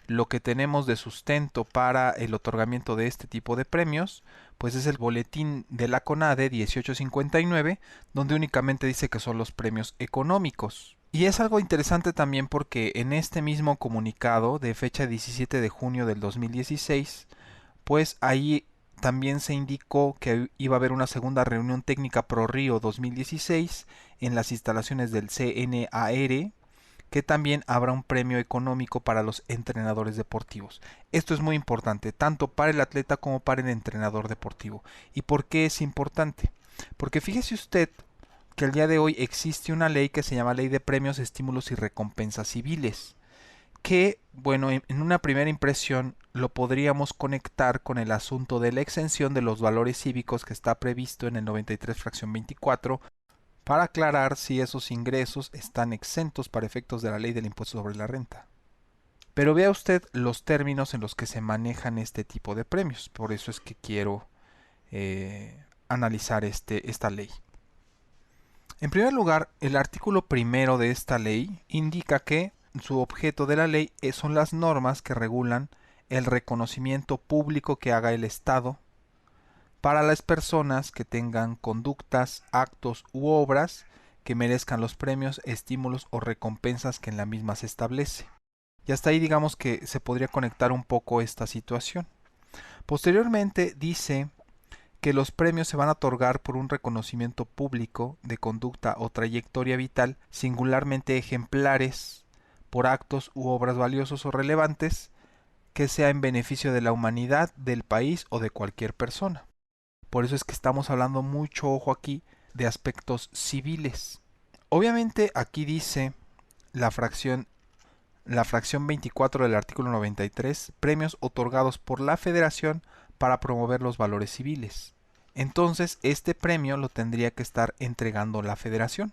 lo que tenemos de sustento para el otorgamiento de este tipo de premios, pues es el boletín de la CONADE 1859, donde únicamente dice que son los premios económicos. Y es algo interesante también porque en este mismo comunicado de fecha 17 de junio del 2016, pues ahí también se indicó que iba a haber una segunda reunión técnica Pro Río 2016 en las instalaciones del CNAR, que también habrá un premio económico para los entrenadores deportivos. Esto es muy importante, tanto para el atleta como para el entrenador deportivo. ¿Y por qué es importante? Porque fíjese usted que el día de hoy existe una ley que se llama Ley de Premios, Estímulos y Recompensas Civiles, que, bueno, en una primera impresión lo podríamos conectar con el asunto de la exención de los valores cívicos que está previsto en el 93 fracción 24, para aclarar si esos ingresos están exentos para efectos de la ley del impuesto sobre la renta. Pero vea usted los términos en los que se manejan este tipo de premios. Por eso es que quiero analizar esta ley. En primer lugar, el artículo primero de esta ley indica que su objeto de la ley son las normas que regulan el reconocimiento público que haga el Estado para las personas que tengan conductas, actos u obras que merezcan los premios, estímulos o recompensas que en la misma se establece. Y hasta ahí digamos que se podría conectar un poco esta situación. Posteriormente dice que los premios se van a otorgar por un reconocimiento público de conducta o trayectoria vital singularmente ejemplares por actos u obras valiosos o relevantes que sea en beneficio de la humanidad, del país o de cualquier persona. Por eso es que estamos hablando mucho, ojo aquí, de aspectos civiles. Obviamente aquí dice la fracción 24 del artículo 93, premios otorgados por la Federación para promover los valores civiles. Entonces este premio lo tendría que estar entregando la Federación.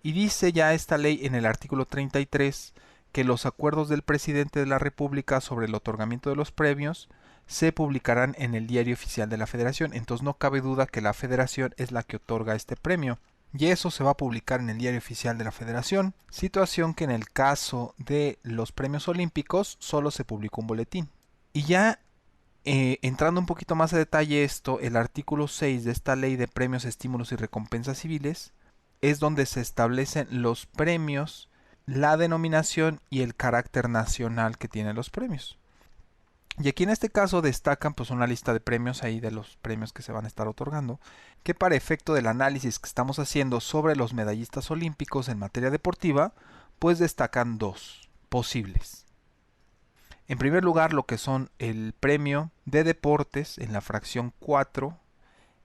Y dice ya esta ley en el artículo 33 que los acuerdos del presidente de la República sobre el otorgamiento de los premios se publicarán en el Diario Oficial de la Federación. Entonces no cabe duda que la Federación es la que otorga este premio. Y eso se va a publicar en el Diario Oficial de la Federación, situación que en el caso de los premios olímpicos solo se publicó un boletín. Y ya entrando un poquito más a detalle esto, el artículo 6 de esta ley de premios, estímulos y recompensas civiles es donde se establecen los premios, la denominación y el carácter nacional que tienen los premios. Y aquí en este caso destacan pues una lista de premios ahí de los premios que se van a estar otorgando, que para efecto del análisis que estamos haciendo sobre los medallistas olímpicos en materia deportiva, pues destacan 2 posibles. En primer lugar, lo que son el premio de deportes en la fracción 4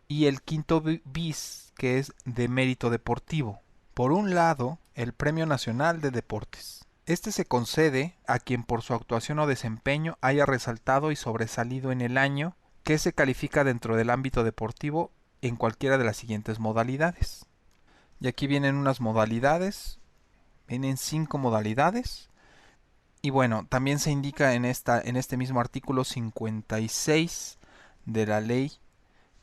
y el quinto bis, que es de mérito deportivo. Por un lado, el Premio Nacional de Deportes. Este se concede a quien por su actuación o desempeño haya resaltado y sobresalido en el año que se califica dentro del ámbito deportivo en cualquiera de las siguientes modalidades. Y aquí vienen unas modalidades, vienen 5 modalidades. Y bueno, también se indica en este mismo artículo 56 de la ley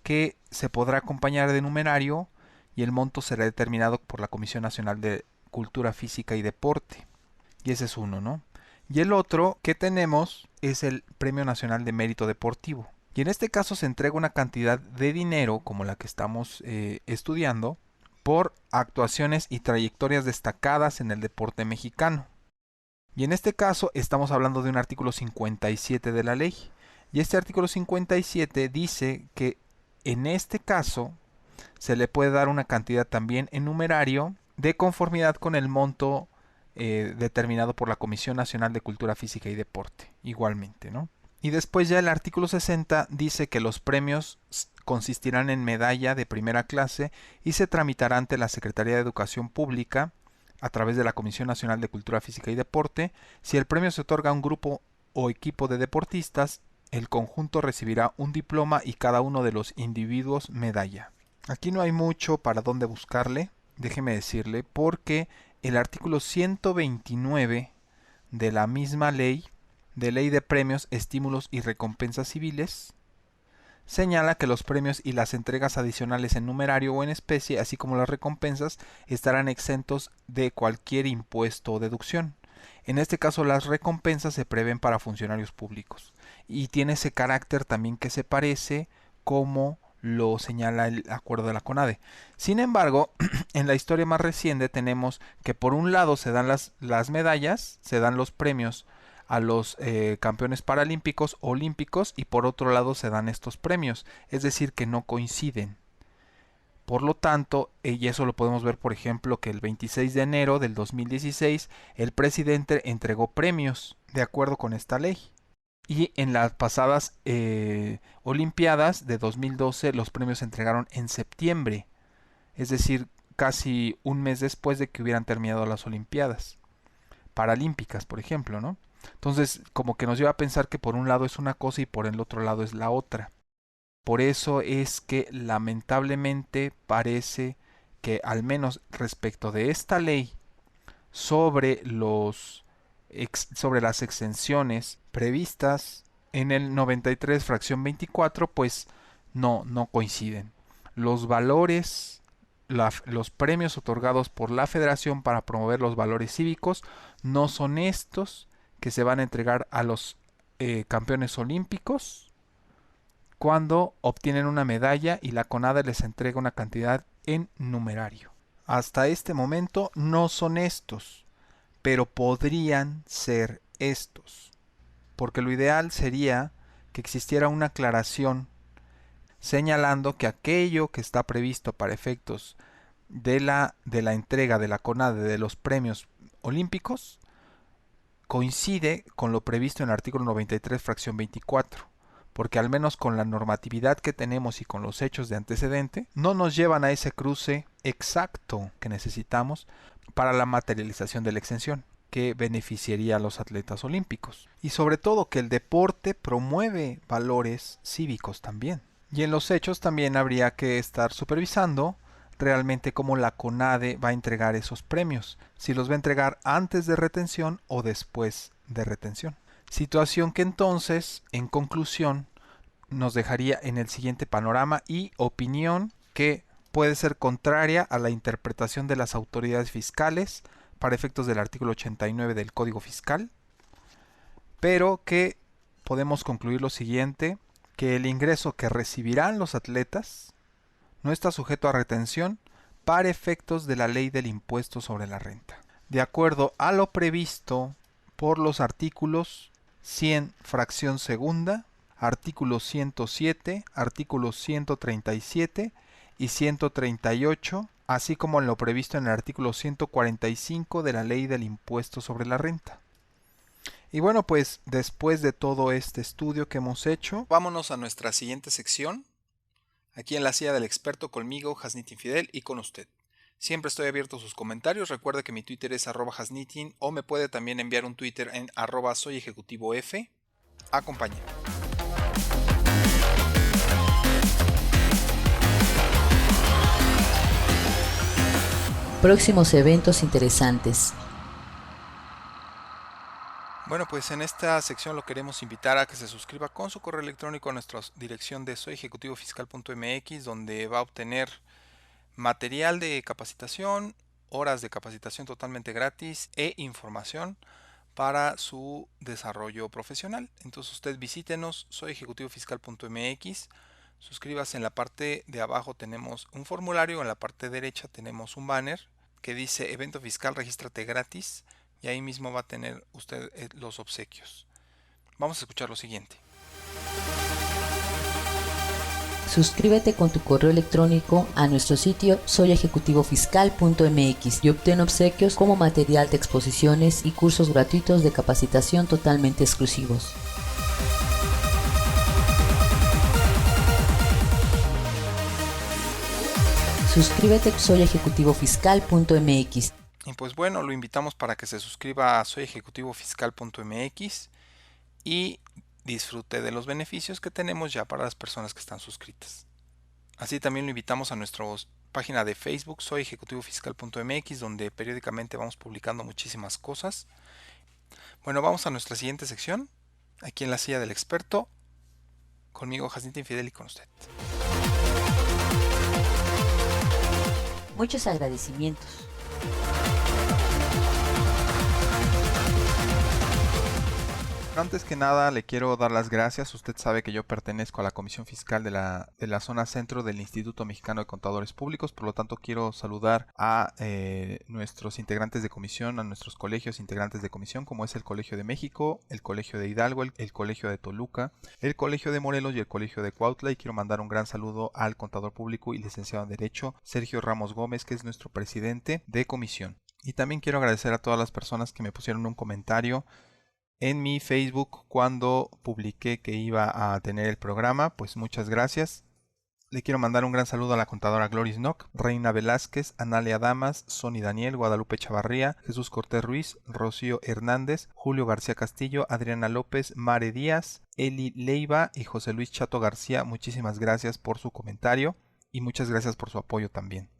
que se podrá acompañar de numerario y el monto será determinado por la Comisión Nacional de Cultura Física y Deporte. Y ese es uno, ¿no? Y el otro que tenemos es el Premio Nacional de Mérito Deportivo. Y en este caso se entrega una cantidad de dinero, como la que estamos estudiando, por actuaciones y trayectorias destacadas en el deporte mexicano. Y en este caso estamos hablando de un artículo 57 de la ley. Y este artículo 57 dice que en este caso se le puede dar una cantidad también en numerario de conformidad con el monto determinado por la Comisión Nacional de Cultura Física y Deporte, igualmente, ¿no? Y después ya el artículo 60 dice que los premios consistirán en medalla de primera clase y se tramitará ante la Secretaría de Educación Pública a través de la Comisión Nacional de Cultura Física y Deporte. Si el premio se otorga a un grupo o equipo de deportistas, el conjunto recibirá un diploma y cada uno de los individuos medalla. Aquí no hay mucho para dónde buscarle, déjeme decirle, porque el artículo 129 de la misma ley, de Ley de Premios, Estímulos y Recompensas Civiles, señala que los premios y las entregas adicionales en numerario o en especie, así como las recompensas, estarán exentos de cualquier impuesto o deducción. En este caso, las recompensas se prevén para funcionarios públicos y tiene ese carácter también que se parece como lo señala el acuerdo de la CONADE. Sin embargo, en la historia más reciente tenemos que por un lado se dan las medallas, se dan los premios a los campeones paralímpicos, olímpicos, y por otro lado se dan estos premios, es decir, que no coinciden. Por lo tanto, y eso lo podemos ver, por ejemplo, que el 26 de enero del 2016 el presidente entregó premios de acuerdo con esta ley. Y en las pasadas Olimpiadas de 2012 los premios se entregaron en septiembre, es decir, casi un mes después de que hubieran terminado las Olimpiadas Paralímpicas, por ejemplo, ¿no? Entonces, como que nos lleva a pensar que por un lado es una cosa y por el otro lado es la otra. Por eso es que lamentablemente parece que al menos respecto de esta ley sobre las exenciones previstas en el 93 fracción 24, pues no coinciden. Los valores, los premios otorgados por la Federación para promover los valores cívicos no son estos que se van a entregar a los campeones olímpicos cuando obtienen una medalla y la CONADE les entrega una cantidad en numerario. Hasta este momento no son estos, pero podrían ser estos, porque lo ideal sería que existiera una aclaración señalando que aquello que está previsto para efectos de la entrega de la CONADE de los premios olímpicos coincide con lo previsto en el artículo 93 fracción 24, porque al menos con la normatividad que tenemos y con los hechos de antecedente no nos llevan a ese cruce exacto que necesitamos para la materialización de la exención, que beneficiaría a los atletas olímpicos. Y sobre todo que el deporte promueve valores cívicos también. Y en los hechos también habría que estar supervisando realmente cómo la CONADE va a entregar esos premios, si los va a entregar antes de retención o después de retención. Situación que entonces, en conclusión, nos dejaría en el siguiente panorama y opinión que puede ser contraria a la interpretación de las autoridades fiscales para efectos del artículo 89 del Código Fiscal, pero que podemos concluir lo siguiente, que el ingreso que recibirán los atletas no está sujeto a retención para efectos de la ley del impuesto sobre la renta, de acuerdo a lo previsto por los artículos 100 fracción segunda, artículo 107, artículo 137 y 138, así como en lo previsto en el artículo 145 de la ley del impuesto sobre la renta. Y bueno, pues después de todo este estudio que hemos hecho, vámonos a nuestra siguiente sección, aquí en la silla del experto conmigo, Hasnitin Fidel, y con usted. Siempre estoy abierto a sus comentarios. Recuerde que mi Twitter es @hasnitin o me puede también enviar un Twitter en @soyejecutivof. Acompáñenme. Próximos eventos interesantes. Bueno, pues en esta sección lo queremos invitar a que se suscriba con su correo electrónico a nuestra dirección de soyejecutivofiscal.mx, donde va a obtener material de capacitación, horas de capacitación totalmente gratis e información para su desarrollo profesional. Entonces usted visítenos, soyejecutivofiscal.mx, suscríbase. En la parte de abajo tenemos un formulario, en la parte derecha tenemos un banner que dice evento fiscal, regístrate gratis, y ahí mismo va a tener usted los obsequios. Vamos a escuchar lo siguiente. Suscríbete con tu correo electrónico a nuestro sitio soyejecutivofiscal.mx y obtén obsequios como material de exposiciones y cursos gratuitos de capacitación totalmente exclusivos. Suscríbete a soyejecutivofiscal.mx. Y pues bueno, lo invitamos para que se suscriba a soyejecutivofiscal.mx y disfrute de los beneficios que tenemos ya para las personas que están suscritas. Así también lo invitamos a nuestra página de Facebook, soyejecutivofiscal.mx, donde periódicamente vamos publicando muchísimas cosas. Bueno, vamos a nuestra siguiente sección, aquí en la silla del experto, conmigo Jacinta Infidel y con usted. Muchos agradecimientos. Antes que nada le quiero dar las gracias. Usted sabe que yo pertenezco a la Comisión Fiscal de la Zona Centro del Instituto Mexicano de Contadores Públicos. Por lo tanto quiero saludar a nuestros integrantes de comisión, a nuestros colegios integrantes de comisión, como es el Colegio de México, el Colegio de Hidalgo, el Colegio de Toluca, el Colegio de Morelos y el Colegio de Cuautla. Y quiero mandar un gran saludo al contador público y licenciado en Derecho Sergio Ramos Gómez, que es nuestro presidente de comisión. Y también quiero agradecer a todas las personas que me pusieron un comentario en mi Facebook cuando publiqué que iba a tener el programa. Pues muchas gracias. Le quiero mandar un gran saludo a la contadora Gloris Nock, Reina Velázquez, Analia Damas, Sony Daniel, Guadalupe Chavarría, Jesús Cortés Ruiz, Rocío Hernández, Julio García Castillo, Adriana López, Mare Díaz, Eli Leiva y José Luis Chato García. Muchísimas gracias por su comentario y muchas gracias por su apoyo también.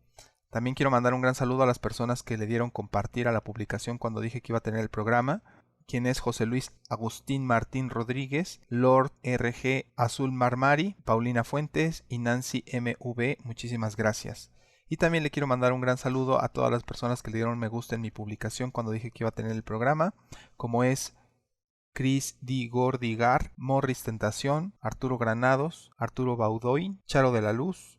También quiero mandar un gran saludo a las personas que le dieron compartir a la publicación cuando dije que iba a tener el programa, quien es José Luis Agustín Martín Rodríguez, Lord RG Azul Marmari, Paulina Fuentes y Nancy MV. Muchísimas gracias. Y también le quiero mandar un gran saludo a todas las personas que le dieron me gusta en mi publicación cuando dije que iba a tener el programa, como es Chris D. Gordigar, Morris Tentación, Arturo Granados, Arturo Baudoin, Charo de la Luz,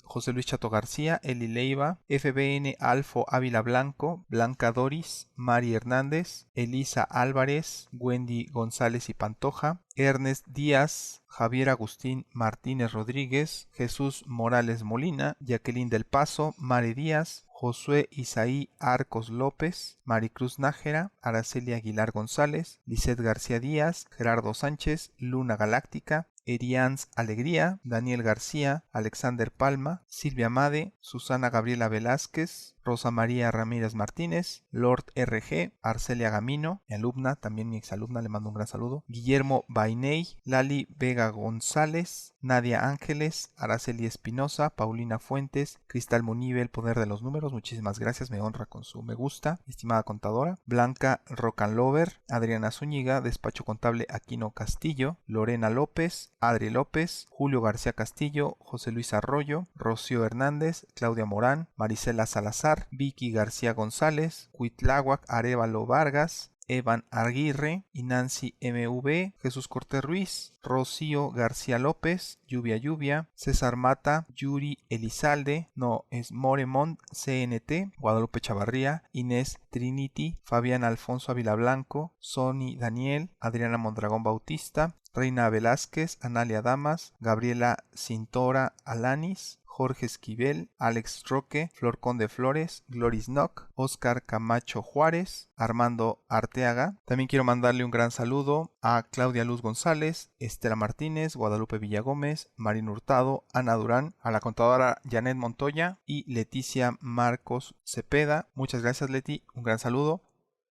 José Luis Chato García, Eli Leiva, FBN Alfo Ávila Blanco, Blanca Doris, Mari Hernández, Elisa Álvarez, Wendy González y Pantoja, Ernest Díaz, Javier Agustín Martínez Rodríguez, Jesús Morales Molina, Jacqueline del Paso, Mari Díaz, Josué Isaí Arcos López, Maricruz Nájera, Araceli Aguilar González, Lisette García Díaz, Gerardo Sánchez, Luna Galáctica, Erians Alegría, Daniel García, Alexander Palma, Silvia Made, Susana Gabriela Velázquez, Rosa María Ramírez Martínez, Lord RG, Arcelia Gamino, mi alumna, también mi exalumna, le mando un gran saludo, Guillermo Bainey, Lali Vega González, Nadia Ángeles, Araceli Espinosa, Paulina Fuentes, Cristal Munive, el poder de los números, muchísimas gracias, me honra con su me gusta, estimada contadora, Blanca Rocanlover, Adriana Zúñiga, Despacho Contable Aquino Castillo, Lorena López, Adri López, Julio García Castillo, José Luis Arroyo, Rocío Hernández, Claudia Morán, Marisela Salazar, Vicky García González, Cuitláhuac Arévalo Vargas, Evan Aguirre y Nancy MV, Jesús Cortés Ruiz, Rocío García López, Lluvia, César Mata, Yuri Elizalde, no, es Moremont CNT, Guadalupe Chavarría, Inés Trinity, Fabián Alfonso Ávila Blanco, Sony Daniel, Adriana Mondragón Bautista, Reina Velázquez, Analia Damas, Gabriela Cintora Alanis, Jorge Esquivel, Alex Roque, Flor Conde Flores, Gloris Nock, Oscar Camacho Juárez, Armando Arteaga. También quiero mandarle un gran saludo a Claudia Luz González, Estela Martínez, Guadalupe Villagómez, Marín Hurtado, Ana Durán, a la contadora Janet Montoya y Leticia Marcos Cepeda. Muchas gracias, Leti, un gran saludo.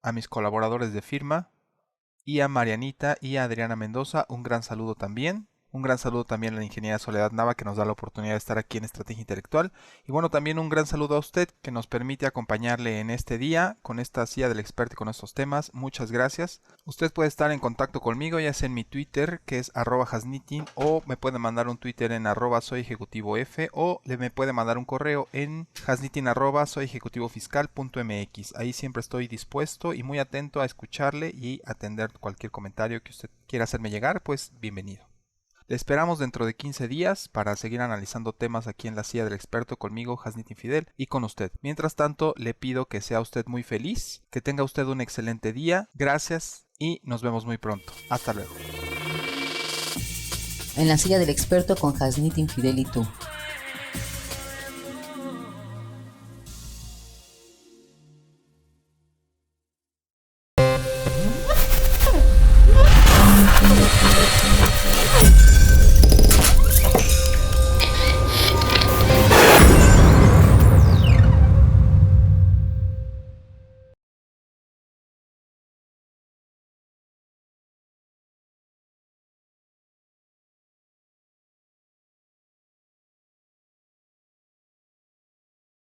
A mis colaboradores de firma y a Marianita y a Adriana Mendoza, un gran saludo también. Un gran saludo también a la ingeniera Soledad Nava, que nos da la oportunidad de estar aquí en Estrategia Intelectual. Y bueno, también un gran saludo a usted que nos permite acompañarle en este día con esta silla del experto y con estos temas. Muchas gracias. Usted puede estar en contacto conmigo, ya sea en mi Twitter, que es @hasnitin, o me puede mandar un Twitter en @soyejecutivov, o me puede mandar un correo en hasnitin@soyejecutivofiscal.mx. Ahí siempre estoy dispuesto y muy atento a escucharle y atender cualquier comentario que usted quiera hacerme llegar, pues bienvenido. Le esperamos dentro de 15 días para seguir analizando temas aquí en la silla del experto conmigo, Hasnitin Fidel, y con usted. Mientras tanto, le pido que sea usted muy feliz, que tenga usted un excelente día. Gracias y nos vemos muy pronto. Hasta luego. En la silla del experto con Hasnitin Fidel y tú.